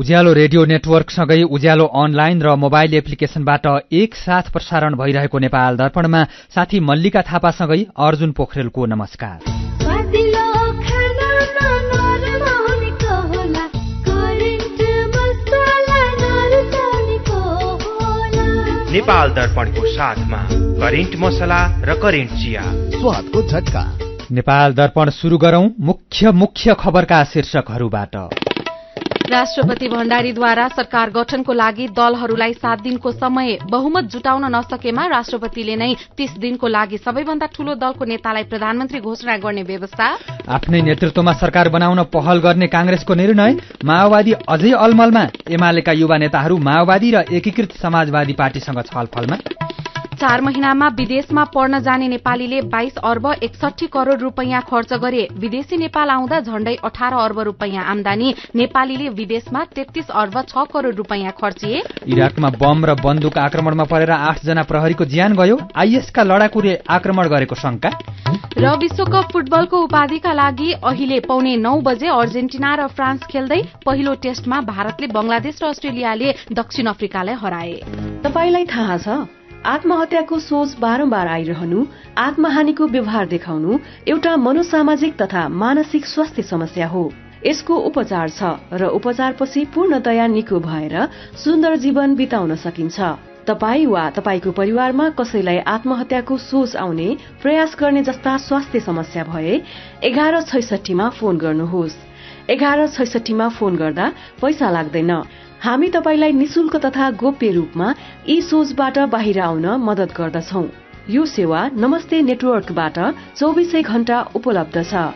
उज्यालो radio नेटवर्कसँगै उज्यालो online र mobile एप्लिकेशनबाट एकसाथ प्रसारण भइरहेको नेपाल दर्पणमा साथी मल्लिका थापासँगै अर्जुन पोखरेलको नमस्कार। नेपाल दर्पणको साथमा करेन्ट मसला र करेन्ट चिया, स्वादको झट्का। नेपाल दर्पण सुरु गरौं मुख्य खबरका शीर्षकहरूबाट। राष्ट्रपति भण्डारीद्वारा सरकार गठनको लागि दलहरूलाई 7 दिनको समय बहुमत जुटाउन नसकेमा राष्ट्रपतिले नै 30 दिनको लागि सबैभन्दा ठूलो दलको नेतालाई प्रधानमन्त्री घोषणा गर्ने व्यवस्था। आफ्नै नेतृत्वमा सरकार बनाउन पहल गर्ने कांग्रेसको निर्णय। माओवादी अझै अलमलमा। एमालेका युवा नेताहरू माओवादी र एकीकृत समाजवादी पार्टीसँग छलफलमा। 4 महिनामा विदेशमा पढ्न जाने नेपालीले 22 अर्ब 61 करोड़ रुपैयाँ खर्च गरे। विदेशी नेपाल आउँदा झण्डै 18 अर्ब रुपैयाँ आमदानी। नेपालीले विदेशमा 33 अर्ब 6 करोड़ रुपैयाँ खर्चिए। इराकमा बम र बन्दुक आक्रमणमा परेर 8 जना प्रहरीको ज्यान गयो। आईएसका लडाकुले आक्रमण गरेको शंका। र विश्वकप फुटबलको उपाधिका लागि अहिले 9:15 बजे अर्जेन्टिना र फ्रान्स खेल्दै। पहिलो टेस्टमा भारतले बंगलादेश र अस्ट्रेलियाले दक्षिण अफ्रिकालाई हराए। तपाईलाई थाहा छ, आत्महत्याको सोच बारम्बार आइरहनु, आत्महानिको व्यवहार देखाउनु एउटा मनोसामाजिक तथा मानसिक स्वास्थ्य समस्या हो। यसको उपचार छ र उपचारपछि पूर्णतया निको भएर सुन्दर जीवन बिताउन सकिन्छ। तपाई वा तपाईको परिवारमा कसैलाई आत्महत्याको सोच आउने, प्रयास गर्ने जस्ता स्वास्थ्य समस्या भए 1166 मा फोन गर्नुहोस्। 1166 मा फोन गर्दा पैसा लाग्दैन। हामी तपाईलाई निशुल्क तथा गोप्य रूपमा यी सोचबाट बाहिर आउन मदत गर्दछौं। यो सेवा नमस्ते नेटवर्कबाट 24 घण्टा उपलब्ध छ।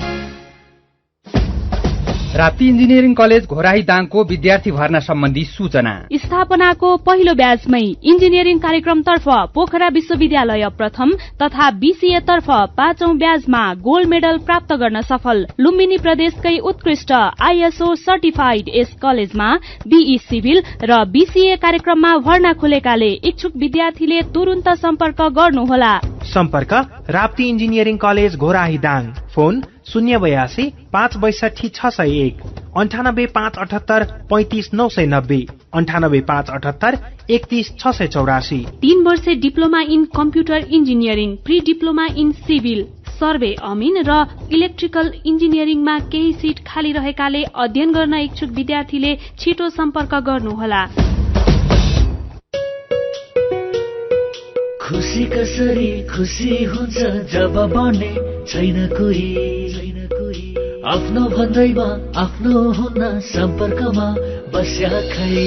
राप्ती इन्जिनियरिङ कलेज घोराही दाङको विद्यार्थी भर्ना सम्बन्धी सूचना। स्थापनाको पहिलो ब्याचमै इन्जिनियरिङ कार्यक्रमतर्फ पोखरा विश्वविद्यालय प्रथम तथा बीसीए तर्फ 5औं ब्याचमा गोल्ड मेडल प्राप्त गर्न सफल। लुम्बिनी प्रदेशकै उत्कृष्ट आईएसओ सर्टिफाइड यस कलेजमा बीई सिभिल र बीसीए कार्यक्रममा भर्ना खुलेकाले इच्छुक विद्यार्थीले तुरुन्त सम्पर्क गर्नुहोला। सम्पर्क Rapti engineering college Ghorahi Dang. Phone 082 562 601 98 578 35 990 98 578 31 684। 3 वर्षे diploma in computer engineering, pre diploma in civil, survey अमिन र इलेक्ट्रिकल इन्जिनियरिङमा केही सिट खाली रहेकाले अध्ययन गर्न इच्छुक विद्यार्थीले छिटो सम्पर्क गर्नुहोला। खुसी कसरी खुसी हुन्छ जब बने छैन कोही। आफ्नो भन्दैमा आफ्नो हुन सम्पर्कमा बस्या खै।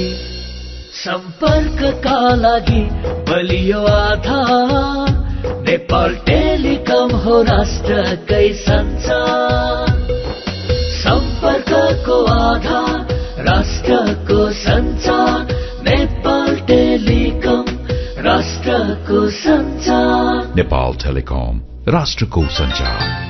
सम्पर्कका लागि बलियो आधार नेपाल टेलिकम हो राष्ट्रकै सञ्चार। सम्पर्कको आधार राष्ट्रको सञ्चार। नेपाल टेलिकम राष्ट्रको सञ्चार। नेपाल टेलिकम राष्ट्रको सञ्चार।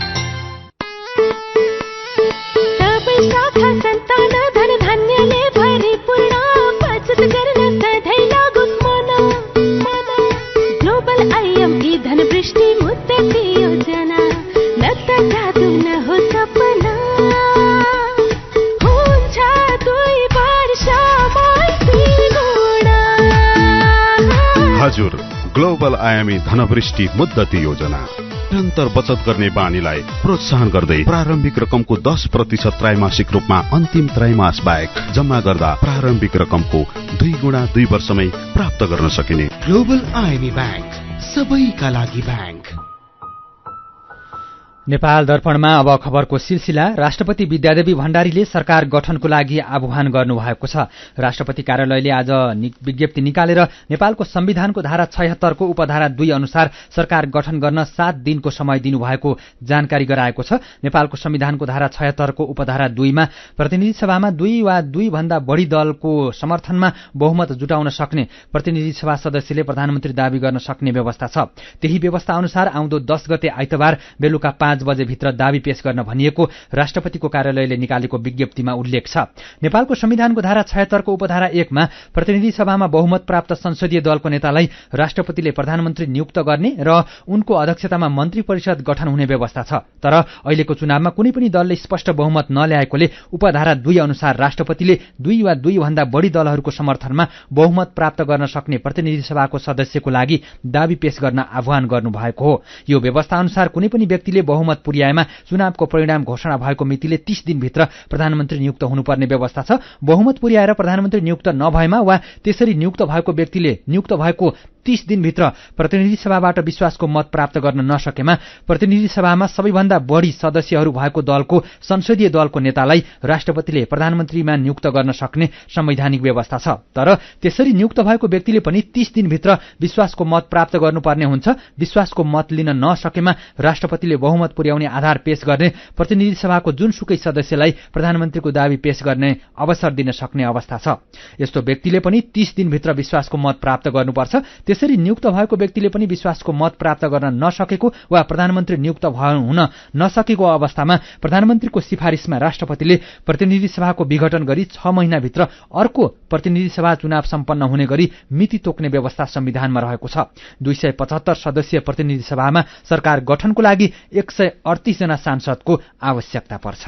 हजुर, ग्लोबल आयामी धनवृष्टि मुद्दती योजना निरन्तर बचत गर्ने बानीलाई प्रोत्साहन गर्दै प्रारम्भिक रकमको 10% त्रैमासिक रूपमा अन्तिम त्रैमास बाहेक जम्मा गर्दा प्रारम्भिक रकमको 2 गुणा 2 वर्षमै प्राप्त गर्न सकिने ग्लोबल आयामी ब्याङ्क, सबैका लागि ब्याङ्क। नेपाल दर्पणमा अब खबरको सिलसिला। राष्ट्रपति विद्यादेवी भण्डारीले सरकार गठनको लागि आह्वान गर्नुभएको छ। राष्ट्रपति कार्यालयले आज विज्ञप्ति निकालेर नेपालको संविधानको धारा 76 को उपधारा 2 अनुसार सरकार गठन गर्न 7 दिनको समय दिनुभएको जानकारी गराएको छ। नेपालको संविधानको धारा 76 को उपधारा 2 मा प्रतिनिधि सभामा 2 वा 2 भन्दा बढी दलको समर्थनमा बहुमत जुटाउन सक्ने प्रतिनिधि सभा सदस्यले प्रधानमन्त्री दावी गर्न सक्ने व्यवस्था छ। त्यही व्यवस्था अनुसार आउँदो 10 गते आइतबार बेलुका 5 5 बजेभित्र दाबी पेश गर्न भनिएको राष्ट्रपतिको कार्यालयले निकालेको विज्ञप्तिमा उल्लेख छ। नेपालको संविधानको धारा 76 को उपधारा 1 मा प्रतिनिधि सभामा बहुमत प्राप्त संसदीय दलको नेतालाई राष्ट्रपतिले प्रधानमन्त्री नियुक्त गर्ने र उनको अध्यक्षतामा मन्त्री परिषद गठन हुने व्यवस्था छ। तर अहिलेको चुनावमा कुनै पनि दलले स्पष्ट बहुमत नल्याएकोले उपधारा 2 अनुसार राष्ट्रपतिले 2 वा 2 भन्दा बढी दलहरूको समर्थनमा बहुमत प्राप्त गर्न सक्ने प्रतिनिधि सभाको सदस्यको लागि दाबी पेश गर्न आह्वान गर्नुभएको हो। यो व्यवस्था अनुसार कुनै पनि व्यक्तिले बहुमत पुर्याएमा चुनावको परिणाम घोषणा भएको मितिले 30 दिनभित्र प्रधानमन्त्री नियुक्त हुनुपर्ने व्यवस्था छ। बहुमत पुर्याएर प्रधानमन्त्री नियुक्त नभएमा वा त्यसरी नियुक्त भएको व्यक्तिले नियुक्त भएको 30 दिनभित्र प्रतिनिधि सभाबाट विश्वासको मत प्राप्त गर्न नसकेमा प्रतिनिधि सभामा सबैभन्दा बढी सदस्यहरू भएको दलको संसदीय दलको नेतालाई राष्ट्रपतिले प्रधानमन्त्रीमा नियुक्त गर्न सक्ने संवैधानिक व्यवस्था छ। तर त्यसरी नियुक्त भएको व्यक्तिले पनि 30 दिनभित्र विश्वासको मत प्राप्त गर्नुपर्ने हुन्छ। विश्वासको मत लिन नसकेमा राष्ट्रपतिले बहुमत पुर्याउने आधार पेश गर्ने प्रतिनिधि सभाको जुनसुकै सदस्यलाई प्रधानमन्त्रीको दाबी पेश गर्ने अवसर दिन सक्ने अवस्था छ। यस्तो व्यक्तिले पनि 30 दिनभित्र विश्वासको मत प्राप्त गर्नुपर्छ। त्यसरी नियुक्त भएको व्यक्तिले पनि विश्वासको मत प्राप्त गर्न नसकेको वा प्रधानमन्त्री नियुक्त हुन नसकेको अवस्थामा प्रधानमन्त्रीको सिफारिसमा राष्ट्रपतिले प्रतिनिधि सभाको विघटन गरी 6 महिनाभित्र अर्को प्रतिनिधि सभा चुनाव सम्पन्न हुने गरी मिति तोक्ने व्यवस्था संविधानमा रहेको छ। 275 सदस्यीय प्रतिनिधि सभामा सरकार गठनको लागि 138 जना सांसदको आवश्यकता पर्छ।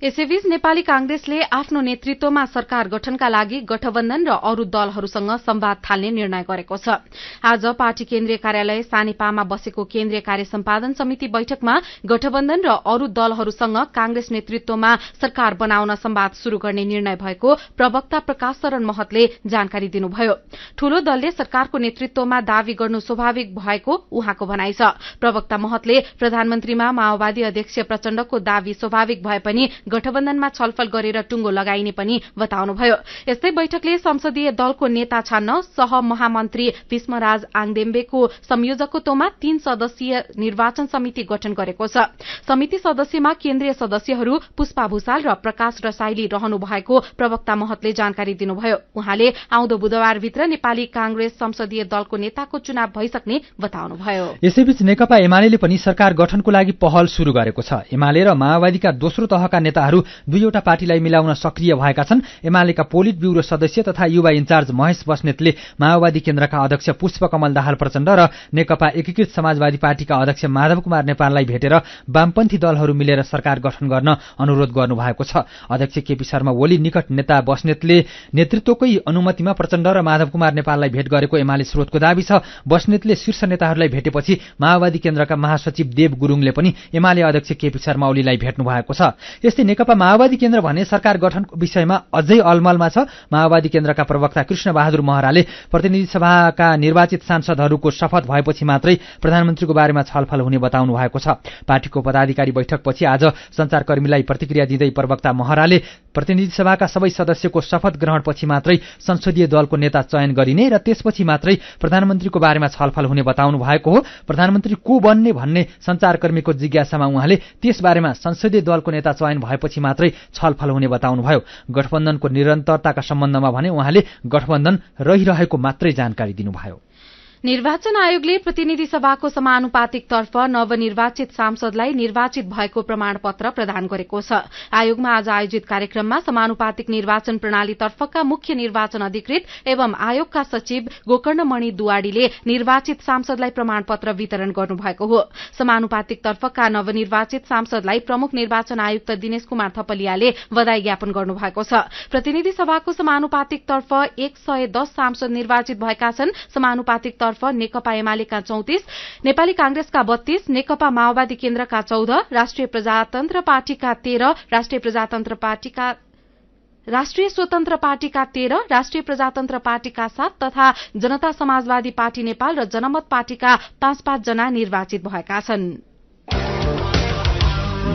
यसैबीच नेपाली कांग्रेसले आफ्नो नेतृत्वमा सरकार गठनका लागि गठबन्धन र अरू दलहरूसँग संवाद थाल्ने निर्णय गरेको छ। आज पार्टी केन्द्रीय कार्यालय सानेपामा बसेको केन्द्रीय कार्य सम्पादन समिति बैठकमा गठबन्धन र अरू दलहरूसँग कांग्रेस नेतृत्वमा सरकार बनाउन संवाद शुरू गर्ने निर्णय भएको प्रवक्ता प्रकाश शरण महतले जानकारी दिनुभयो। ठूलो दलले सरकारको नेतृत्वमा दावी गर्नु स्वाभाविक भएको उहाँको भनाइ छ। प्रवक्ता महतले प्रधानमन्त्रीमा माओवादी अध्यक्ष प्रचण्डको दावी स्वाभाविक भए पनि गठबन्धनमा छलफल गरेर टुङ्गो लगाइने पनि बताउनुभयो। यस्तै बैठकले संसदीय दलको नेता छान्न सहमहामन्त्री भीष्मराज आङदेम्बेको संयोजकत्वमा 3 सदस्यीय निर्वाचन समिति गठन गरेको छ। समिति सदस्यमा केन्द्रीय सदस्यहरू पुष्पा भूषाल र प्रकाश रसाइली रहनु भएको प्रवक्ता महतले जानकारी दिनुभयो। उहाँले आउँदो बुधबारभित्र नेपाली कांग्रेस संसदीय दलको नेताको चुनाव भइसक्ने बताउनुभयो। यसैबीच नेकपा एमाले पनि सरकार गठनको लागि पहल शुरू गरेको छ। एमाले र माओवादीका दोस्रो तहका नेताहरू दुईवटा पार्टीलाई मिलाउन सक्रिय भएका छन्। एमालेका पोलिट ब्यूरो सदस्य तथा युवा इन्चार्ज महेश बस्नेतले माओवादी केन्द्रका अध्यक्ष पुष्पकमल दाहाल प्रचण्ड र नेकपा एकीकृत समाजवादी पार्टीका अध्यक्ष माधव कुमार नेपाललाई भेटेर वामपन्थी दलहरू मिलेर सरकार गठन गर्न अनुरोध गर्नुभएको छ। अध्यक्ष केपी शर्मा ओली निकट नेता बस्नेतले नेतृत्वकै अनुमतिमा प्रचण्ड र माधव कुमार नेपाललाई भेट गरेको एमाले स्रोतको दावी छ। बस्नेतले शीर्ष नेताहरूलाई भेटेपछि माओवादी केन्द्रका महासचिव देव गुरुङले पनि एमाले अध्यक्ष केपी शर्मा ओलीलाई भेट्नु भएको छ। यस्तै नेकपा माओवादी केन्द्र भने सरकार गठनको विषयमा अझै अलमलमा छ। माओवादी केन्द्रका प्रवक्ता कृष्ण बहादुर महराले प्रतिनिधि सभाका निर्वाचित सांसदहरूको शपथ भएपछि मात्रै प्रधानमन्त्रीको बारेमा छलफल हुने बताउनु भएको छ। पार्टीको पदाधिकारी बैठकपछि आज सञ्चारकर्मीलाई प्रतिक्रिया दिँदै प्रवक्ता महराले प्रतिनिधि सभाका सबै सदस्यको शपथ ग्रहणपछि मात्रै संसदीय दलको नेता चयन गरिने र त्यसपछि मात्रै प्रधानमन्त्रीको बारेमा छलफल हुने बताउनु भएको हो। प्रधानमन्त्री को बन्ने भन्ने सञ्चारकर्मीको जिज्ञासामा उहाँले त्यसबारेमा संसदीय दलको नेता चयन भएपछि मात्रै छलफल हुने बताउनुभयो। गठबन्धनको निरन्तरताका सम्बन्धमा भने उहाँले गठबन्धन रहिरहेको मात्रै जानकारी दिनुभयो। निर्वाचन आयोगले प्रतिनिधि सभाको समानुपातिक तर्फ नवनिर्वाचित सांसदलाई निर्वाचित भएको प्रमाणपत्र प्रदान गरेको छ। आयोगमा आज आयोजित कार्यक्रममा समानुपातिक निर्वाचन प्रणालीतर्फका मुख्य निर्वाचन अधिकृत एवं आयोगका सचिव गोकर्णमणि दुवाडीले निर्वाचित सांसदलाई प्रमाणपत्र वितरण गर्नुभएको हो। समानुपातिक तर्फका नवनिर्वाचित सांसदलाई प्रमुख निर्वाचन आयुक्त दिनेश कुमार थपलियाले बधाई ज्ञापन गर्नुभएको छ। प्रतिनिधि सभाको समानुपातिक तर्फ 110 सांसद निर्वाचित भएका छन्। समानुपातिक तर्फ नेकपा एमालेका 34, नेपाली कांग्रेसका 32, नेकपा माओवादी केन्द्रका 14, राष्ट्रिय प्रजातन्त्र पार्टीका 13, राष्ट्रिय स्वतन्त्र पार्टीका 13, राष्ट्रिय प्रजातन्त्र पार्टीका 7 तथा जनता समाजवादी पार्टी नेपाल र जनमत पार्टीका 5-5 जना निर्वाचित भएका छन्।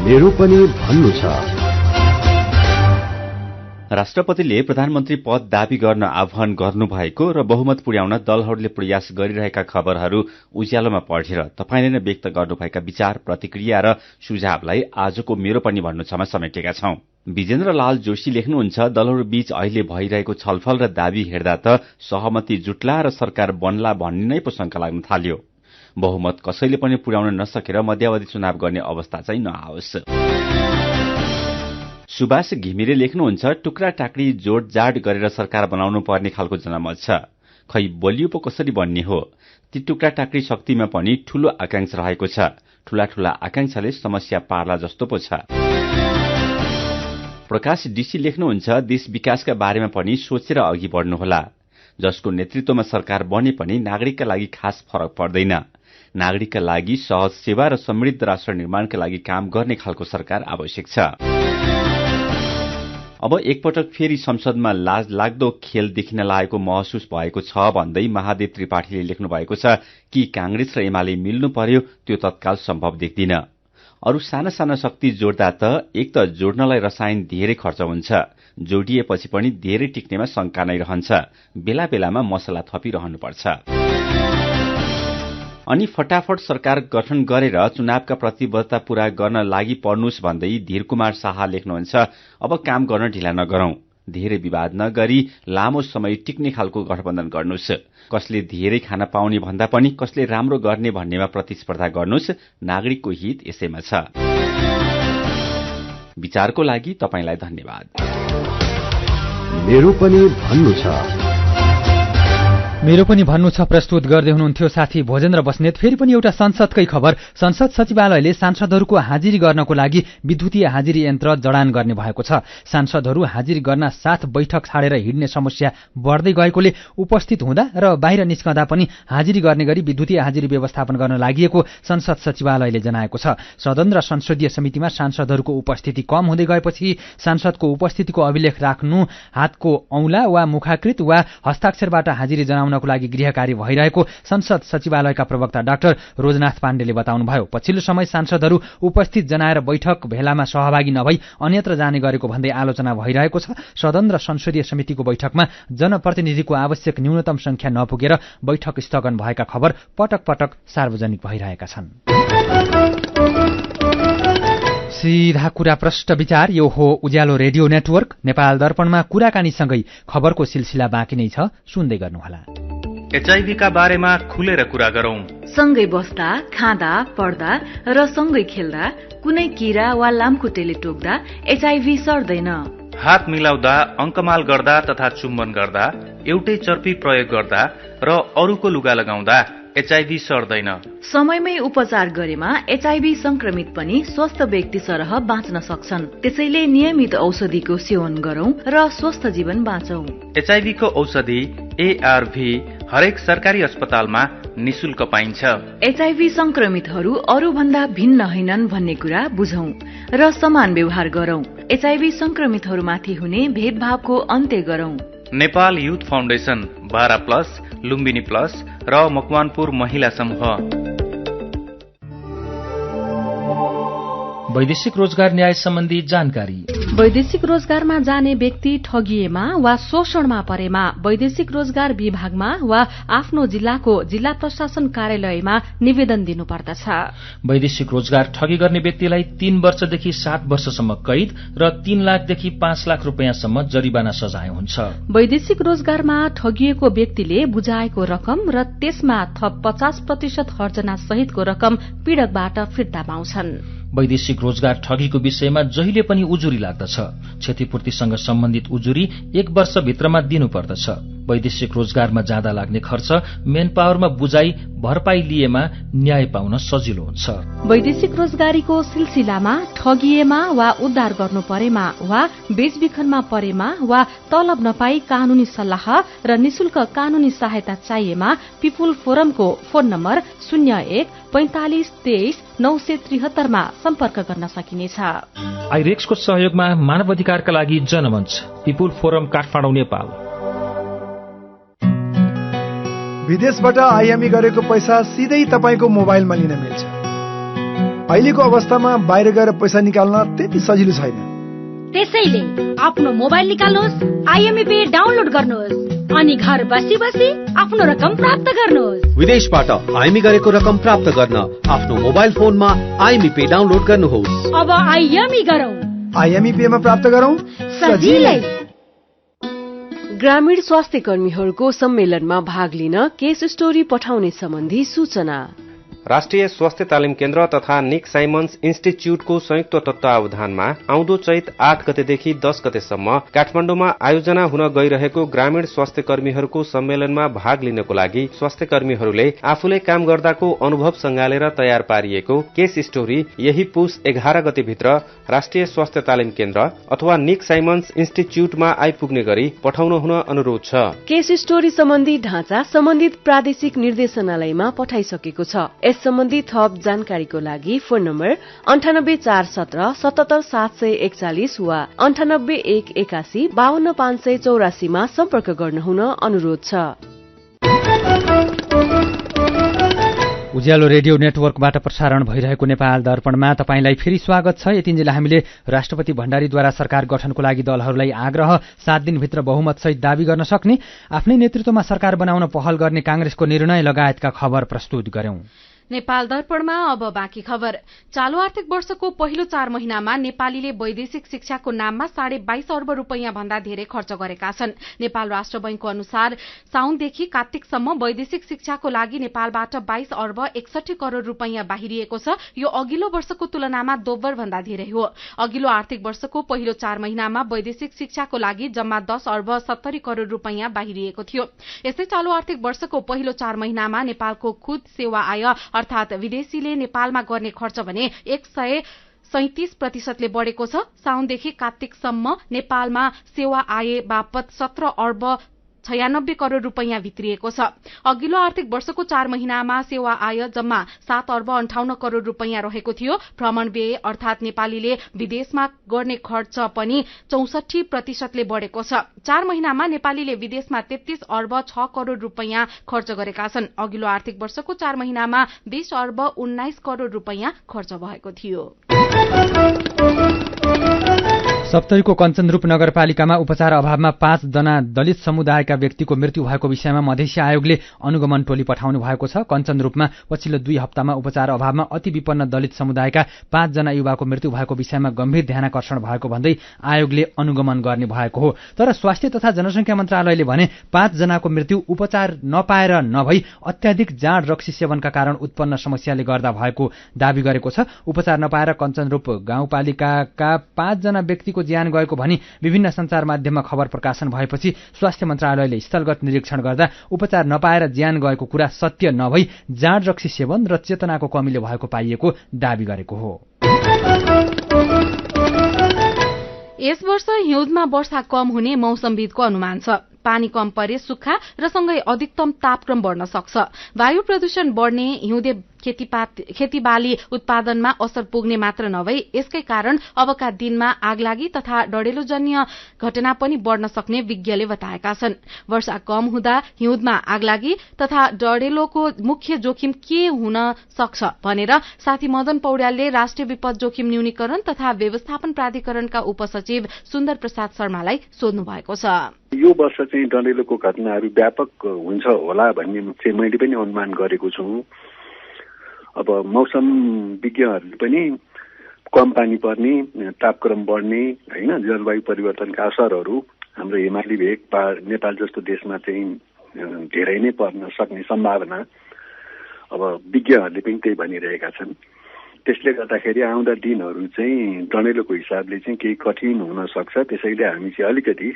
मेरो पनि भन्नु छ। राष्ट्रपतिले प्रधानमन्त्री पद दावी गर्न आह्वान गर्नुभएको र बहुमत पुर्याउन दलहरूले प्रयास गरिरहेका खबरहरू उज्यालोमा पढेर तपाईले नै व्यक्त गर्नुभएका विचार, प्रतिक्रिया र सुझावलाई आजको मेरो पनि भन्नु छमा समेटेका छौं। विजेन्द्र लाल जोशी लेख्नुहुन्छ, दलहरू बीच अहिले भइरहेको छलफल र दावी हेर्दा त सहमति जुट्ला र सरकार बन्ला भन्ने नै पो शंका लाग्न थाल्यो। बहुमत कसैले पनि पुर्याउन नसकेर मध्यावधि चुनाव गर्ने अवस्था चाहिँ नआओस्। सुभाष घिमिरे लेख्नुहुन्छ, टुक्रा टाक्री जोडजाड गरेर सरकार बनाउनु पर्ने खालको जनमत छ। खै बलियो पो कसरी बन्ने हो? ती टुक्रा टाक्री शक्तिमा पनि ठूलो आकांक्षा रहेको छ। ठूला ठूला आकांक्षाले समस्या पार्ला जस्तो पो छ। प्रकाश डीसी लेख्नुहुन्छ, देश विकासका बारेमा पनि सोचेर अघि बढ्नुहोला। जसको नेतृत्वमा सरकार बने पनि नागरिकका लागि खास फरक पर्दैन। नागरिकका लागि सहज सेवा र समृद्ध राष्ट्र निर्माणका लागि काम गर्ने खालको सरकार आवश्यक छ। अब एकपटक फेरि संसदमा लाज लाग्दो खेल देखिन लागेको महसुस भएको छ भन्दै महादेव त्रिपाठीले लेख्नु भएको छ कि कांग्रेस र एमाले मिल्नु पर्यो, त्यो तत्काल सम्भव देख्दिन। अरू साना साना शक्ति जोड्दा त एक त जोड्नलाई रसायन धेरै खर्च हुन्छ, जोडिएपछि पनि धेरै टिक्नेमा शंका नै रहन्छ। बेला बेलामा मसला थपिरहनुपर्छ। अनि फटाफट सरकार गठन गरेर चुनावका प्रतिबद्धता पूरा गर्न लागि पर्नुस् भन्दै धीरकुमार शाह लेख्नुहुन्छ, अब काम गर्न ढिला नगरौं। धेरै विवाद नगरी लामो समय टिक्ने खालको गठबन्धन गर्नुस्। कसले धेरै खान पाउने भन्दा पनि कसले राम्रो गर्ने भन्नेमा प्रतिस्पर्धा गर्नुस्। नागरिकको हित यसैमा छ। विचारको लागि तपाईलाई धन्यवाद। मेरो पनि भन्नु छ। मेरो पनि भन्नु छ प्रस्तुत गर्दै हुनुहुन्थ्यो साथी भोजेन्द्र बस्नेत। फेरि पनि एउटा संसदकै खबर। संसद सचिवालयले सांसदहरूको हाजिरी गर्नको लागि विद्युतीय हाजिरी यन्त्र जडान गर्ने भएको छ। सांसदहरू हाजिरी गर्न साथ बैठक छाडेर हिड्ने समस्या बढ्दै गएकोले उपस्थित हुँदा र बाहिर निस्कँदा पनि हाजिरी गर्ने गरी विद्युतीय हाजिरी व्यवस्थापन गर्न लागि संसद सचिवालयले जनाएको छ। सदन र संसदीय समितिमा सांसदहरूको उपस्थिति कम हुँदै गएपछि सांसदको उपस्थितिको अभिलेख राख्नु, हातको औंला वा मुखाकृत वा हस्ताक्षरबाट हाजिरी जनाउन को लागि गृह कार्य भइरहेको संसद सचिवालयका प्रवक्ता डाक्टर रोजनाथ पाण्डेले बताउनुभयो। पछिल्लो समय सांसदहरू उपस्थित जनाएर बैठक भेलामा सहभागी नभई अन्यत्र जाने गरेको भन्दै आलोचना भइरहेको छ। सदन र संसदीय समितिको बैठकमा जनप्रतिनिधिको आवश्यक न्यूनतम संख्या नपुगेर बैठक स्थगन भएका खबर पटक पटक सार्वजनिक भइरहेका छन्। सीधा कुरा प्रष्ट विचार, यो हो उज्यालो रेडियो नेटवर्क। नेपाल दर्पणमा कुराकानीसँगै खबरको सिलसिला बाँकी नै छ, सुन्दै गर्नुहोला। एचआईभी का बारेमा खुलेर कुरा गरौं। सँगै बस्दा, खाँदा, पढ्दा र सँगै खेल्दा कुनै कीरा वा लामखुट्टेले टोक्दा एचआईभी सर्दैन। हात मिलाउँदा, अंकमाल गर्दा तथा चुम्बन गर्दा, एउटै चर्पी प्रयोग गर्दा र अरूको लुगा लगाउँदा एचआईभी सर्दैन। समयमै उपचार गरेमा एचआईभी संक्रमित पनि स्वस्थ व्यक्ति सरह बाँच्न सक्छन्। त्यसैले नियमित औषधिको सेवन गरौं र स्वस्थ जीवन बाँचौं। एचआईभी को औषधि एआरभी हरेक सरकारी अस्पतालमा निशुल्क पाइन्छ। एचआईभी संक्रमितहरू अरू भन्दा भिन्न होइनन् भन्ने कुरा बुझौं र समान व्यवहार गरौं। एचआईभी संक्रमितहरूमाथि हुने भेदभावको अन्त्य गरौं। Nepal youth foundation, Bara plus, Lumbini plus र मकवानपुर महिला समूह। वैदेशिक रोजगार न्याय सम्बन्धी जानकारी। वैदेशिक रोजगारमा जाने व्यक्ति ठगिएमा वा शोषणमा परेमा वैदेशिक रोजगार विभागमा वा आफ्नो जिल्लाको जिल्ला प्रशासन कार्यालयमा निवेदन दिनुपर्दछ। वैदेशिक रोजगार ठगी गर्ने व्यक्तिलाई 3 वर्षदेखि 7 वर्षसम्म कैद र 3 लाखदेखि 5 लाख रुपियाँसम्म जरिवाना सजाय हुन्छ। वैदेशिक रोजगारमा ठगिएको व्यक्तिले बुझाएको रकम र त्यसमा थप 50% हर्जना सहितको रकम पीड़कबाट फिर्ता पाउँछन्। वैदेशिक रोजगार ठगीको विषयमा जहिले पनि उजुरी लाग्दछ। क्षतिपूर्तिसँग सम्बन्धित उजुरी 1 वर्षभित्रमा दिनुपर्दछ। वैदेशिक रोजगारमा जाँदा लाग्ने खर्च मेन पावरमा बुझाइ भरपाई लिएमा न्याय पाउन सजिलो हुन्छ। वैदेशिक रोजगारीको सिलसिलामा ठगिएमा वा उद्धार गर्नु परेमा वा बेचबिखनमा परेमा वा तलब नपाई कानूनी सल्लाह र निशुल्क कानूनी सहायता चाहिएमा पिपुल फोरमको फोन नम्बर 01 45 23 973 मा सम्पर्क गर्न सकिनेछ। आइरेक्सको सहयोगमा मानव अधिकारका लागि जनमञ्च, पिपुल फोरम काठमाडौँ, नेपाल। विदेशबाट आइएमई गरेको पैसा सिधै तपाईको मोबाइलमा लिन मिल्छ। अहिलेको अवस्थामा बाहिर गएर पैसा निकाल्न त्यति सजिलो छैन। त्यसैले आफ्नो मोबाइल निकाल्नुहोस्, आइएमई पे डाउनलोड गर्नुहोस् अनि घर बसी बसी आफ्नो रकम प्राप्त गर्नुहोस्। विदेशबाट आइएमई गरेको रकम प्राप्त गर्न आफ्नो मोबाइल फोनमा आइएमई पे डाउनलोड गर्नुहोस्। अब आइएमई गरौँ, आइएमई पे मा प्राप्त गरौँ सजिलै। ग्रामीण स्वास्थ्य कर्मीहरूको सम्मेलनमा भाग लिन केस स्टोरी पठाउने सम्बन्धी सूचना। राष्ट्रिय स्वास्थ्य तालिम केन्द्र तथा निक साइमन्स इन्स्टिच्युटको संयुक्त तत्वावधानमा आउँदो चैत 8 गतेदेखि 10 गतेसम्म काठमाडौँमा आयोजना हुन गइरहेको ग्रामीण स्वास्थ्य कर्मीहरूको सम्मेलनमा भाग लिनको लागि स्वास्थ्य कर्मीहरूले आफूले काम गर्दाको अनुभव सँगालेर तयार पारिएको केस स्टोरी यही पुस 11 गतेभित्र राष्ट्रिय स्वास्थ्य तालिम केन्द्र अथवा निक साइमन्स इन्स्टिच्युटमा आइपुग्ने गरी पठाउनु हुन अनुरोध छ। केस स्टोरी सम्बन्धी ढाँचा सम्बन्धित प्रादेशिक निर्देशनालयमा पठाइसकेको छ। यस सम्बन्धी थप जानकारीको लागि फोन नम्बर 98417 77741 वा 98181 52584 मा सम्पर्क गर्नुहुन अनुरोध छ। उज्यालो रेडियो नेटवर्कबाट प्रसारण भइरहेको नेपाल दर्पणमा तपाईंलाई फेरि स्वागत छ। यतिन्जेल हामीले राष्ट्रपति भण्डारीद्वारा सरकार गठनको लागि दलहरूलाई आग्रह, 7 दिनभित्र बहुमतसहित दावी गर्न सक्ने, आफ्नै नेतृत्वमा सरकार बनाउन पहल गर्ने कांग्रेसको निर्णय लगायतका खबर प्रस्तुत गर्यौं। नेपाल दर्पणमा अब बाँकी खबर। चालू आर्थिक वर्षको पहिलो 4 महिनामा नेपालीले वैदेशिक शिक्षाको नाममा 22.5 अर्ब रुपैयाँ भन्दा धेरै खर्च गरेका छन्। नेपाल राष्ट्र बैंकको अनुसार साउनदेखि कार्तिकसम्म वैदेशिक शिक्षाको लागि नेपालबाट 22 अर्ब 61 करोड़ रुपैयाँ बाहिरिएको छ। यो अघिल्लो वर्षको तुलनामा दोब्बर भन्दा धेरै हो। अघिल्लो आर्थिक वर्षको पहिलो 4 महिनामा वैदेशिक शिक्षाको लागि जम्मा 10 अर्ब 70 करोड़ रुपैयाँ बाहिरिएको थियो। यस्तै चालू आर्थिक वर्षको पहिलो 4 महिनामा नेपालको खुद सेवा आय अर्थात विदेशीले नेपालमा गर्ने खर्च भने 137% बढेको छ। साउनदेखि कार्तिकसम्म नेपालमा सेवा आय बापत 17 अर्ब 96 करोड़ रुपैयाँ भित्रिएको छ। अघिल्लो आर्थिक वर्षको 4 महिनामा सेवा आय जम्मा 7 अर्ब 58 करोड़ रुपैयाँ रहेको थियो। भ्रमण व्यय अर्थात नेपालीले विदेशमा गर्ने खर्च पनि 64% बढेको छ। 4 महिनामा नेपालीले विदेशमा 33 अर्ब 6 करोड़ रुपैयाँ खर्च गरेका छन्। अघिल्लो आर्थिक वर्षको 4 महिनामा 20 अर्ब 19 करोड़ रुपैयाँ खर्च भएको थियो। सप्तरीको कञ्चनरूप नगरपालिकामा उपचार अभावमा 5 जना दलित समुदायका व्यक्तिको मृत्यु भएको विषयमा मधेसी आयोगले अनुगमन टोली पठाउनु भएको छ। कञ्चनरूपमा पछिल्लो 2 हप्तामा उपचार अभावमा अति विपन्न दलित समुदायका 5 जना युवाको मृत्यु भएको विषयमा गम्भीर ध्यानाकर्षण भएको भन्दै आयोगले अनुगमन गर्ने भएको हो। तर स्वास्थ्य तथा जनसंख्या मन्त्रालयले भने 5 जनाको मृत्यु उपचार नपाएर नभई अत्याधिक जाँड रक्सी सेवनका कारण उत्पन्न समस्याले गर्दा भएको दावी गरेको छ। उपचार नपाएर कञ्चनरूप गाउँपालिकाका 5 जना व्यक्तिको ज्यान गएको भनी विभिन्न सञ्चार माध्यममा खबर प्रकाशन भएपछि स्वास्थ्य मन्त्रालयले स्थलगत निरीक्षण गर्दा उपचार नपाएर ज्यान गएको कुरा सत्य नभई जाँड रक्सी सेवन र चेतनाको कमीले भएको पाइएको दावी गरेको हो। यस वर्ष हिउँदमा वर्षा कम हुने मौसमविदको अनुमान छ। पानी कम परे सुक्खा र सँगै अधिकतम तापक्रम बढ्न सक्छ। वायु प्रदूषण बढ्ने हिउँदे खेतीबाली उत्पादनमा असर पुग्ने मात्र नभई यसकै कारण अबका दिनमा आगलागी तथा डढेलोजन्य घटना पनि बढ्न सक्ने विज्ञले बताएका छन्। वर्षा कम हुँदा हिउँदमा आगलागी तथा डढेलोको मुख्य जोखिम के हुन सक्छ भनेर साथी मदन पौड्यालले राष्ट्रिय विपद जोखिम न्यूनीकरण तथा व्यवस्थापन प्राधिकरणका उपसचिव सुन्दर प्रसाद शर्मालाई सोध्नु भएको छ। यो वर्ष चाहिँ डढेलोको घटनाहरू व्यापक हुन्छ होला भन्ने चाहिँ मैले पनि अनुमान गरेको छु। अब मौसम विज्ञहरूले पनि कम पानी पर्ने, तापक्रम बढ्ने, हैन, जलवायु परिवर्तनका असरहरू हाम्रो हिमाली भेग नेपाल जस्तो देशमा चाहिँ धेरै नै पर्न सक्ने सम्भावना अब विज्ञहरूले पनि त्यही भनिरहेका छन्। त्यसले गर्दाखेरि आउँदा दिनहरू चाहिँ डढेलोको हिसाबले चाहिँ केही कठिन हुन सक्छ। त्यसैले हामी चाहिँ अलिकति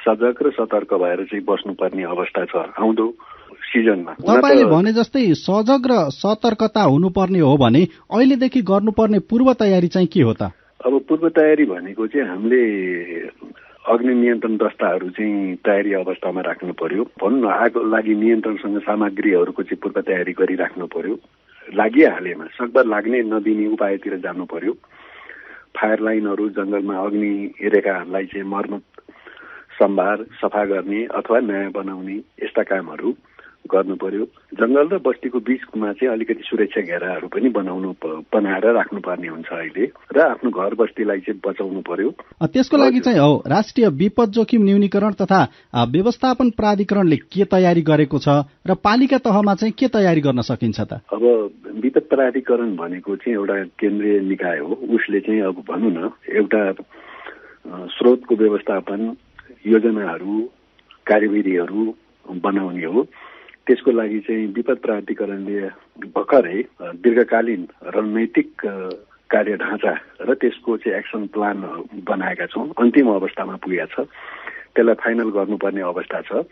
सजग र सतर्क भएर चाहिँ बस्नुपर्ने अवस्था छ आउँदो सिजनमा। तपाईले भने जस्तै सजग र सतर्कता हुनुपर्ने हो भने अहिलेदेखि गर्नुपर्ने पूर्व तयारी चाहिँ के हो त? अब पूर्व तयारी भनेको चाहिँ हामीले अग्नि नियन्त्रण दस्ताहरू चाहिँ तयारी अवस्थामा राख्नु पर्यो। भनौँ न, आगो लागि नियन्त्रणसँग सामग्रीहरूको चाहिँ पूर्व तयारी गरिराख्नु पर्यो। लागिहालेमा सकभर लाग्ने नदिने उपायतिर जानु पर्यो। फायर लाइनहरू, जंगलमा अग्नि रेखाहरूलाई चाहिँ मर्मत, सम्भार, सफा गर्ने अथवा नयाँ बनाउने यस्ता कामहरू गर्नु पर्यो। जंगल र बस्तीको बीचमा चाहिँ अलिकति सुरक्षा घेराहरू पनि बनाएर राख्नुपर्ने हुन्छ अहिले, र आफ्नो घर बस्तीलाई चाहिँ बचाउनु पर्यो। त्यसको लागि चाहिँ हो राष्ट्रिय विपद जोखिम न्यूनीकरण तथा व्यवस्थापन प्राधिकरणले के तयारी गरेको छ र पालिका तहमा चाहिँ के तयारी गर्न सकिन्छ त? अब विपद प्राधिकरण भनेको चाहिँ एउटा केन्द्रीय निकाय हो। उसले चाहिँ अब भनौँ न एउटा स्रोतको व्यवस्थापन, योजनाहरू, कार्यविधिहरू बनाउने हो। त्यसको लागि चाहिँ विपद प्राधिकरणले भर्खरै दीर्घकालीन रणनैतिक कार्य ढाँचा र त्यसको चाहिँ एक्सन प्लान बनाएका छौँ। अन्तिम अवस्थामा पुगेका छ, त्यसलाई फाइनल गर्नुपर्ने अवस्था छ।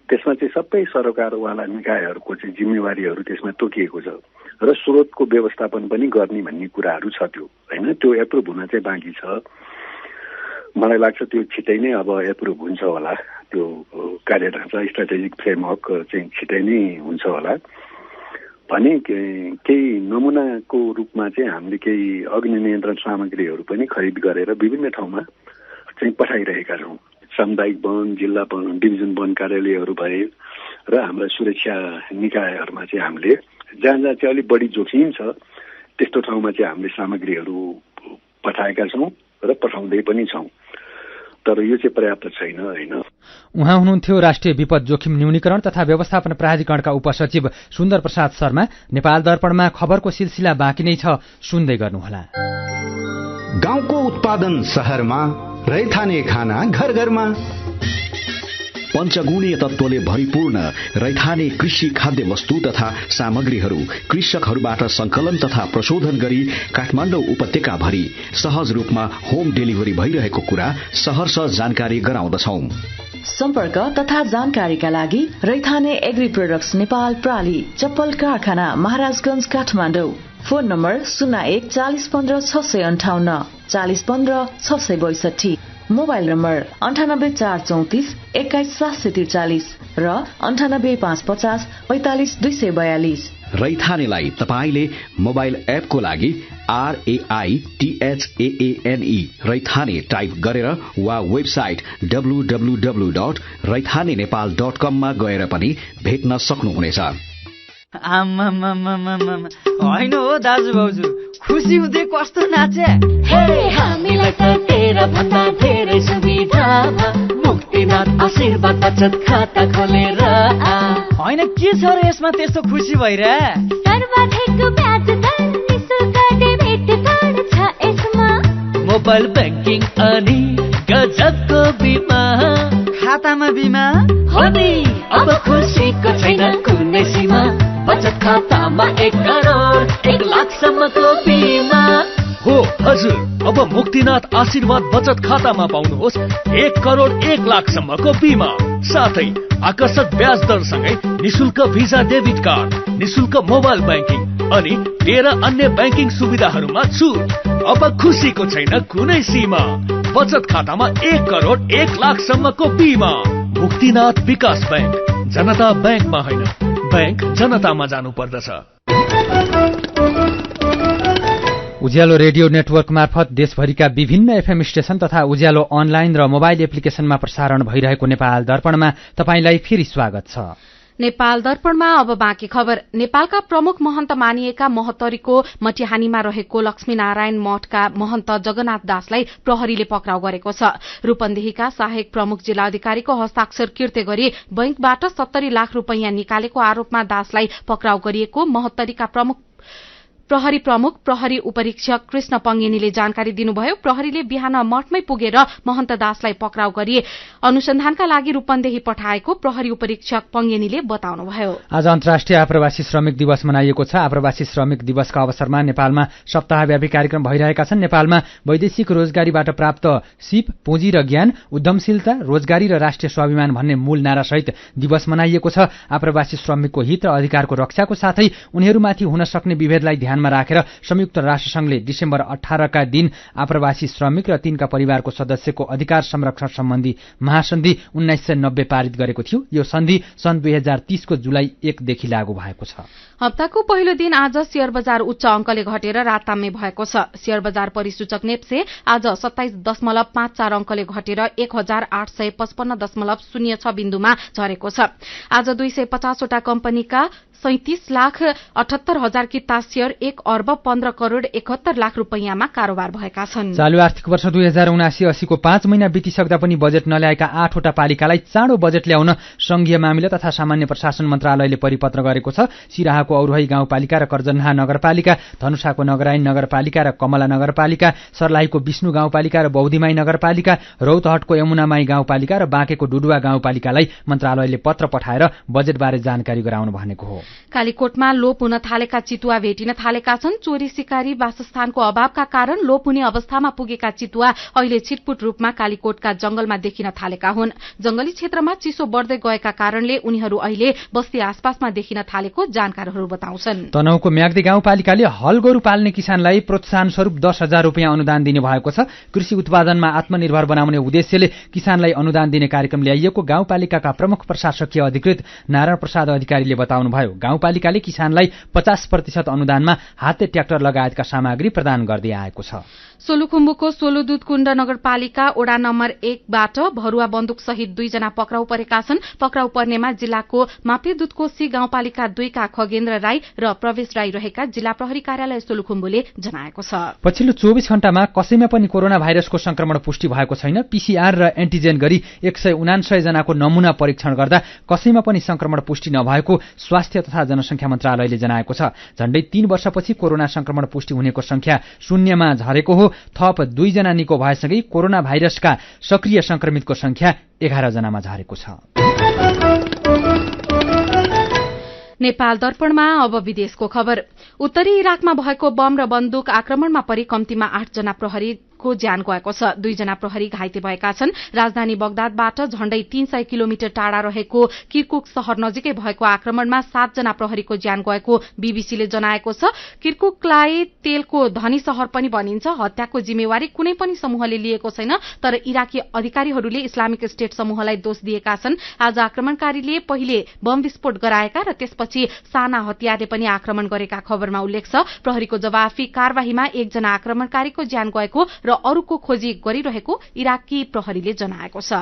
त्यसमा चाहिँ सबै सरकारवाला निकायहरूको चाहिँ जिम्मेवारीहरू त्यसमा तोकिएको छ र स्रोतको व्यवस्थापन पनि गर्ने भन्ने कुराहरू छ। त्यो होइन, त्यो एप्रुभ हुन चाहिँ बाँकी छ। मलाई लाग्छ त्यो छिटै नै अब एप्रुभ हुन्छ होला। त्यो कार्य ढाँचा स्ट्राटेजिक फ्रेमवर्क चाहिँ छिटै नै हुन्छ होला भने केही नमुनाको रूपमा चाहिँ हामीले केही अग्नि नियन्त्रण सामग्रीहरू पनि खरिद गरेर विभिन्न ठाउँमा चाहिँ पठाइरहेका छौँ। सामुदायिक वन, जिल्ला वन, डिभिजन वन कार्यालयहरू भए र हाम्रा सुरक्षा निकायहरूमा चाहिँ हामीले जहाँ जहाँ चाहिँ अलिक बढी जोखिम छ त्यस्तो ठाउँमा चाहिँ हामीले सामग्रीहरू पठाएका छौँ र पठाउँदै पनि छौँ। तर यो चाहिँ पर्याप्त छैन होइन। उहाँ हुनुहुन्थ्यो राष्ट्रिय विपद जोखिम न्यूनीकरण तथा व्यवस्थापन प्राधिकरणका उपसचिव सुन्दर प्रसाद शर्मा। नेपाल दर्पणमा खबरको सिलसिला बाँकी नै छ, सुन्दै गर्नुहोला। गाउँको उत्पादन शहरमा, रैथाने खाना घर घरमा। पञ्चगुणीय तत्त्वले भरिपूर्ण रैथाने कृषि खाद्य वस्तु तथा सामग्रीहरू कृषकहरूबाट संकलन तथा प्रशोधन गरी काठमाडौँ उपत्यका भरि सहज रूपमा होम डेलिभरी भइरहेको कुरा सहर्ष जानकारी गराउँदछौं। सम्पर्क तथा जानकारीका लागि रैथाने एग्री प्रोडक्ट्स नेपाल प्राली, चप्पल कारखाना, Maharajganj, Kathmandu. Phone number 01 40 15 658 40 15 662। Mobile number 98 434 21 743 र 98 550 45 242। रैथानेलाई तपाईले मोबाइल एपको लागि RAITHAANE रैथाने टाइप गरेर वा वेबसाइट www.raithanenepal.com मा गएर पनि भेट्न सक्नुहुनेछ। होइन हो दाजु भाउजू, खुसी हुँदै कस्तो नाचे। हामीलाई त तेरा भन्दा धेरै सुविधा, मुक्तिनाथ आशीर्वाद बचत खाता खोलेर। होइन के छ र यसमा त्यस्तो खुसी भइरहे? सर्वाधिक ब्याज दर, निशुल्क डेबिट कार्ड छ यसमा, मोबाइल ब्याङ्किङ अनि गजबको बिमा। खातामा बिमा हो नि, अब खुसीको छैन कुनै सीमा। बचत खातामा 1 करोड 1 लाखसम्मको बिमा हो। हजुर, अब मुक्तिनाथ आशीर्वाद बचत खातामा पाउनुहोस् 1 करोड 1 लाखसम्मको बिमा, साथै आकर्षक ब्याज दरसँगै निशुल्क भिजा डेबिट कार्ड, निशुल्क मोबाइल ब्याङ्किङ अनि 13 अन्य ब्याङ्किङ सुविधाहरूमा छुट। अब खुसीको छैन कुनै सीमा। बचत खातामा 1 करोड 1 लाखसम्मको बिमा। मुक्तिनाथ विकास ब्याङ्क, जनता ब्याङ्कमा होइन, ब्याङ्क जनतामा जानु पर्दछ। उज्यालो रेडियो नेटवर्क मार्फत देशभरिका विभिन्न एफएम स्टेशन तथा उज्यालो अनलाइन र मोबाइल एप्लिकेशनमा प्रसारण भइरहेको नेपाल दर्पणमा तपाईंलाई फेरि स्वागत छ। नेपाल दर्पणमा अब बाँकी खबर। नेपालका प्रमुख महन्त मानिएका महोत्तरीको मटिहानीमा रहेको लक्ष्मीनारायण मठका महन्त जगन्नाथ दासलाई प्रहरीले पक्राउ गरेको छ। रूपन्देहीका सहायक प्रमुख जिल्लाधिकारीको हस्ताक्षर किर्ते गरी बैंकबाट 70 लाख रूपैयाँ निकालेको आरोपमा दासलाई पक्राउ गरिएको महोत्तरीका प्रहरी प्रमुख प्रहरी उपरीक्षक कृष्ण पंगेनीले जानकारी दिनुभयो। प्रहरीले बिहान मठमै पुगेर महन्त दासलाई पक्राउ गरी अनुसन्धानका लागि रूपन्देही पठाएको प्रहरी उपरीक्षक पंगेनीले बताउनुभयो। आज अन्तर्राष्ट्रिय आप्रवासी श्रमिक दिवस मनाइएको छ। आप्रवासी श्रमिक दिवसका अवसरमा नेपालमा सप्ताहव्यापी कार्यक्रम भइरहेका छन्। नेपालमा वैदेशिक रोजगारीबाट प्राप्त सिप, पुँजी र ज्ञान, उद्यमशीलता, रोजगारी र राष्ट्रिय स्वाभिमान भन्ने मूल नारासहित दिवस मनाइएको छ। आप्रवासी श्रमिकको हित र अधिकारको रक्षाको साथै उनीहरूमाथि हुन सक्ने विभेदलाई ध्यानमा राखेर संयुक्त राष्ट्रसंघले डिसेम्बर 18 का दिन आप्रवासी श्रमिक र तिनका परिवारको सदस्यको अधिकार संरक्षण सम्बन्धी महासन्धि 1990 पारित गरेको थियो। यो सन्धि सन् 2030 को जुलाई 1 देखि लागू भएको छ। हप्ताको पहिलो दिन आज शेयर बजार उच्च अंकले घटेर राताम्य भएको छ। शेयर बजार परिसूचक नेप्से आज 27.54 अंकले घटेर 1855.06 बिन्दुमा झरेको छ। आज 250 वटा कम्पनीका 37,78,000 किता शेयर 1 अर्ब 15 करोड़ 71 लाख रुपैयाँमा कारोबार भएका छन्। चालू आर्थिक वर्ष 2079-80 को 5 महिना बितिसक्दा पनि बजेट नल्याएका 8 वटा पालिकालाई चाँडो बजेट ल्याउन संघीय मामिला तथा सामान्य प्रशासन मन्त्रालयले परिपत्र गरेको छ। सिराहाको औरही गाउँपालिका र कर्जन्हा नगरपालिका, धनुषाको नगरायन नगरपालिका र कमला नगरपालिका, सर्लाहीको विष्णु गाउँपालिका र बौद्धिमाई नगरपालिका, रौतहटको यमुनामाई गाउँपालिका र बाँकेको डुडुवा गाउँपालिकालाई मन्त्रालयले पत्र पठाएर बजेटबारे जानकारी गराउनु भनेको हो। कालीकोटमा लोप हुन थालेका चितुवा भेटिन थालेका छन्। चोरी सिकारी वासस्थानको अभावका कारण लोप हुने अवस्थामा पुगेका चितुवा अहिले छिटपुट रूपमा कालीकोटका जंगलमा देखिन थालेका हुन्। जंगली क्षेत्रमा चिसो बढ्दै गएका कारणले उनीहरू अहिले बस्ती आसपासमा देखिन थालेको जानकारहरू बताउँछन्। तनहुको म्याग्दी गाउँपालिकाले हल गोरु पाल्ने किसानलाई प्रोत्साहन स्वरूप 10,000 रुपियाँ अनुदान दिने भएको छ। कृषि उत्पादनमा आत्मनिर्भर बनाउने उद्देश्यले किसानलाई अनुदान दिने कार्यक्रम ल्याइएको गाउँपालिकाका प्रमुख प्रशासकीय अधिकृत नारायण प्रसाद अधिकारीले बताउनुभयो। गाउँपालिकाले किसानलाई 50% अनुदानमा हाते ट्र्याक्टर लगायतका सामग्री प्रदान गर्दै आएको छ। सोलुखुम्बुको सोलुदुधकुण्ड नगरपालिका वडा नम्बर 1 बाट भरुवा बन्दुक सहित 2 जना पक्राउ परेका छन्। पक्राउ पर्नेमा जिल्लाको मापेदुधको सी गाउँपालिका 2 का खगेन्द्र राई र प्रवेश राई रहेका जिल्ला प्रहरी कार्यालय सोलुखुम्बुले जनाएको छ। पछिल्लो 24 घण्टामा कसैमा पनि कोरोना भाइरसको संक्रमण पुष्टि भएको छैन। पीसीआर र एन्टिजेन गरी 179 जनाको नमूना परीक्षण गर्दा कसैमा पनि संक्रमण पुष्टि नभएको स्वास्थ्य तथा जनसंख्या मन्त्रालयले जनाएको छ। झण्डै 3 वर्षपछि कोरोना संक्रमण पुष्टि हुनेको संख्या शून्यमा झरेको हो। थप 2 जना निको भएसँगै कोरोना भाइरसका सक्रिय संक्रमितको संख्या 11 जनामा झरेको छ। नेपाल दर्पणमा अब विदेशको खबर। उत्तरी इराकमा भएको बम र बन्दुक आक्रमणमा परि कम्तीमा 8 जना प्रहरीको ज्यान गएको छ। 2 जना प्रहरी घाइते भएका छन्। राजधानी बगदादबाट झण्डै 300 किलोमिटर टाढा रहेको किर्कुक शहर नजिकै भएको आक्रमणमा 7 जना प्रहरीको ज्यान गएको बीबीसीले जनाएको छ। किर्कुकलाई तेलको धनी शहर पनि भनिन्छ। हत्याको जिम्मेवारी कुनै पनि समूहले लिएको छैन, तर इराकी अधिकारीहरूले इस्लामिक स्टेट समूहलाई दोष दिएका छन्। आज आक्रमणकारीले पहिले बम विस्फोट गराएका र त्यसपछि साना हतियारले पनि आक्रमण गरेका खबरमा उल्लेख छ। प्रहरीको जवाफी कार्यवाहीमा 1 जना आक्रमणकारीको ज्यान गएको र अरूको खोजी गरिरहेको इराकी प्रहरीले जनाएको छ।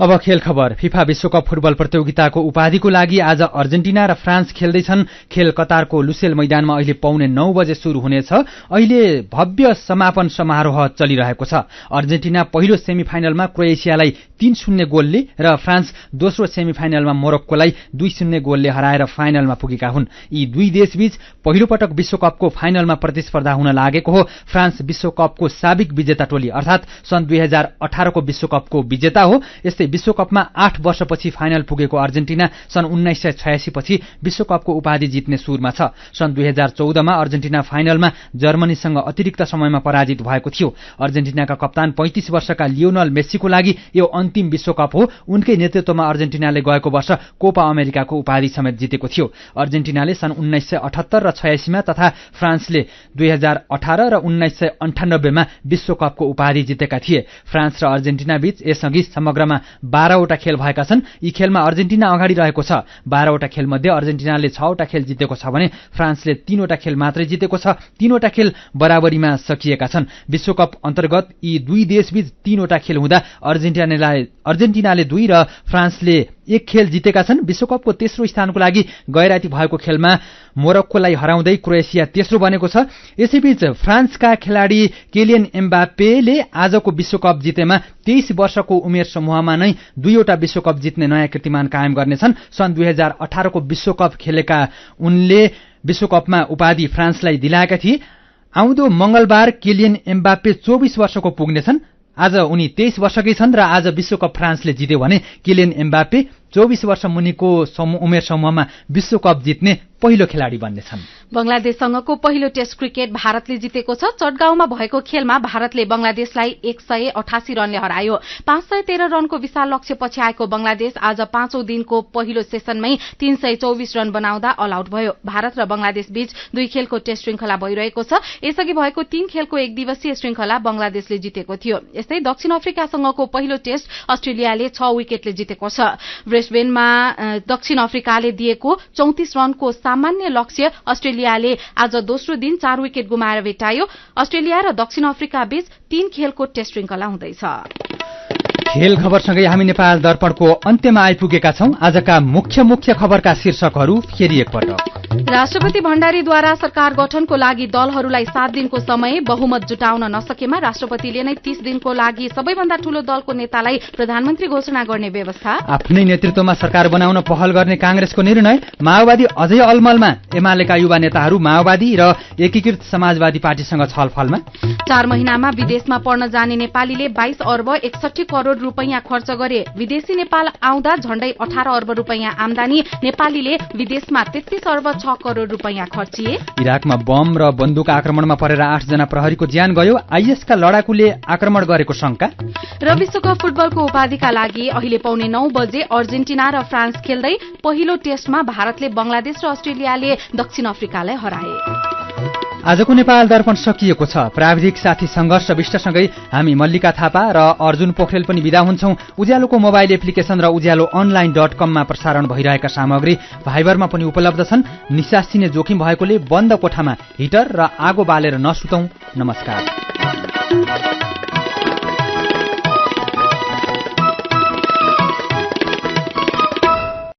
अब खेल खबर। फिफा विश्वकप फुटबल प्रतियोगिताको उपाधिको लागि आज अर्जेन्टिना र फ्रान्स खेल्दैछन्। खेल कतारको लुसेल मैदानमा अहिले 9:15 बजे शुरू हुनेछ। अहिले भव्य समापन समारोह चलिरहेको छ। अर्जेन्टिना पहिलो सेमिफाइनलमा क्रोएसियालाई 3-0 गोलले र फ्रान्स दोस्रो सेमिफाइनलमा मोरक्कोलाई 2-0 गोलले हराएर फाइनलमा पुगेका हुन्। यी दुई देशबीच पहिलो पटक विश्वकपको फाइनलमा प्रतिस्पर्धा हुन लागेको हो। फ्रान्स विश्वकपको साबिक विजेता टोली अर्थात सन् 2018 को विश्वकपको विजेता हो। यस्तै विश्वकपमा 8 वर्षपछि फाइनल पुगेको अर्जेन्टिना सन् 1986 पछि विश्वकपको उपाधि जित्ने सुरमा छ। सन् 2014 मा अर्जेन्टिना फाइनलमा जर्मनीसँग अतिरिक्त समयमा पराजित भएको थियो। अर्जेन्टिनाका कप्तान 35 वर्षका लियोनल मेस्सीको लागि यो अन्तिम विश्वकप हो। उनकै नेतृत्वमा अर्जेन्टिनाले गएको वर्ष कोपा अमेरिकाको उपाधि समेत जितेको थियो। अर्जेन्टिनाले सन् 1978 र 86 मा तथा फ्रान्सले 2018 र 1998 मा विश्वकपको उपाधि जितेका थिए। फ्रान्स र अर्जेन्टिना बीच यसअघि समग्रमा 12 वटा खेल भएका छन्। यी खेलमा अर्जेन्टिना अगाडि रहेको छ। 12 वटा खेल मध्ये अर्जेन्टिनाले 6 वटा खेल जितेको छ भने फ्रान्सले 3 वटा खेल मात्रै जितेको छ। 3 वटा खेल बराबरीमा सकिएका छन्। विश्वकप अन्तर्गत यी दुई देशबीच 3 वटा खेल हुँदा अर्जेन्टिनाले 2 र फ्रान्सले 1 खेल जितेका छन्। विश्वकपको तेस्रो स्थानको लागि गैराती भएको खेलमा मोरक्कोलाई हराउँदै क्रोएसिया तेस्रो बनेको छ। यसैबीच फ्रान्सका खेलाडी केलियन एम्बापेले आजको विश्वकप जितेमा 23 वर्षको उमेर समूहमा नै 2 वटा विश्वकप जित्ने नयाँ कीर्तिमान कायम गर्नेछन्। सन् 2018 को विश्वकप खेलेका उनले विश्वकपमा उपाधि फ्रान्सलाई दिलाएका थिए। आउँदो मंगलबार केलियन एम्बापे 24 वर्षको पुग्नेछन्। आज उनी 23 वर्षकै छन् र आज विश्वकप फ्रान्सले जित्यो भने केलियन एम्बापे 24 वर्ष मुनिको उमेर समूहमा विश्वकप जित्ने पहिलो खेलाडी बन्नेछन्। बंगलादेशसँगको पहिलो टेस्ट क्रिकेट भारतले जितेको छ। चटगाउँमा भएको खेलमा भारतले बंगलादेशलाई 188 रनले हरायो। 513 रनको विशाल लक्ष्यपछि आएको बंगलादेश आज 5औं दिनको पहिलो सेसनमै 324 रन बनाउँदा अल आउट भयो। भारत र बंगलादेश बीच 2 खेलको टेस्ट श्रृंखला भइरहेको छ। यसअघि भएको 3 खेलको 1 दिवसीय श्रृंखला बंगलादेशले जितेको थियो। यस्तै दक्षिण अफ्रिकासँगको पहिलो टेस्ट अस्ट्रेलियाले 6 विकेटले जितेको छ। ब्रिस्बेनमा दक्षिण अफ्रिकाले दिएको 34 रनको सामान्य लक्ष्य अस्ट्रेलियाले आज दोस्रो दिन 4 विकेट गुमाएर भेटायो। अस्ट्रेलिया र दक्षिण अफ्रिका बीच 3 खेलको टेस्ट श्रृंखला हुँदैछ। खेल खबरसँगै हामी नेपाल दर्पणको अन्त्यमा आइपुगेका छौं। आजका मुख्य खबरका शीर्षकहरू फेरि एकपटक। राष्ट्रपति भण्डारीद्वारा सरकार गठनको लागि दलहरूलाई 7 दिनको समय, बहुमत जुटाउन नसकेमा राष्ट्रपतिले नै 30 दिनको लागि सबैभन्दा ठूलो दलको नेतालाई प्रधानमन्त्री घोषणा गर्ने व्यवस्था। आफ्नै नेतृत्वमा सरकार बनाउन पहल गर्ने कांग्रेसको निर्णय। माओवादी अझै अलमलमा, एमालेका युवा नेताहरू माओवादी र एकीकृत समाजवादी पार्टीसँग छलफलमा। 4 महिनामा विदेशमा पढ्न जाने नेपालीले 22 अर्ब 61 करोड़ रुपैयाँ खर्च गरे। विदेशी नेपाल आउँदा झण्डै 18 अर्ब रुपैयाँ आमदानी। नेपालीले विदेशमा 33 अर्ब 6 करोड़ रुपैयाँ खर्चिए। इराकमा बम र बन्दुक आक्रमणमा परेर 8 जना प्रहरीको ज्यान गयो। आईएसका लडाकुले आक्रमण गरेको शंका। र विश्वकप फुटबलको उपाधिका लागि अहिले पौने 9 बजे अर्जेन्टिना र फ्रान्स खेल्दै। पहिलो टेस्टमा भारतले बंगलादेश र अस्ट्रेलियाले दक्षिण अफ्रिकालाई हराए। आजको नेपाल दर्पण सकिएको छ। प्राविधिक साथी संघर्ष विष्टसँगै हामी मल्लिका थापा र अर्जुन पोखरेल पनि विदा हुन्छौं। उज्यालोको मोबाइल एप्लिकेशन र उज्यालो online.com मा प्रसारण भइरहेका सामग्री भाइबरमा पनि उपलब्ध छन्। निसासिने जोखिम भएकोले बन्द कोठामा हिटर र आगो बालेर नसुतौं। नमस्कार।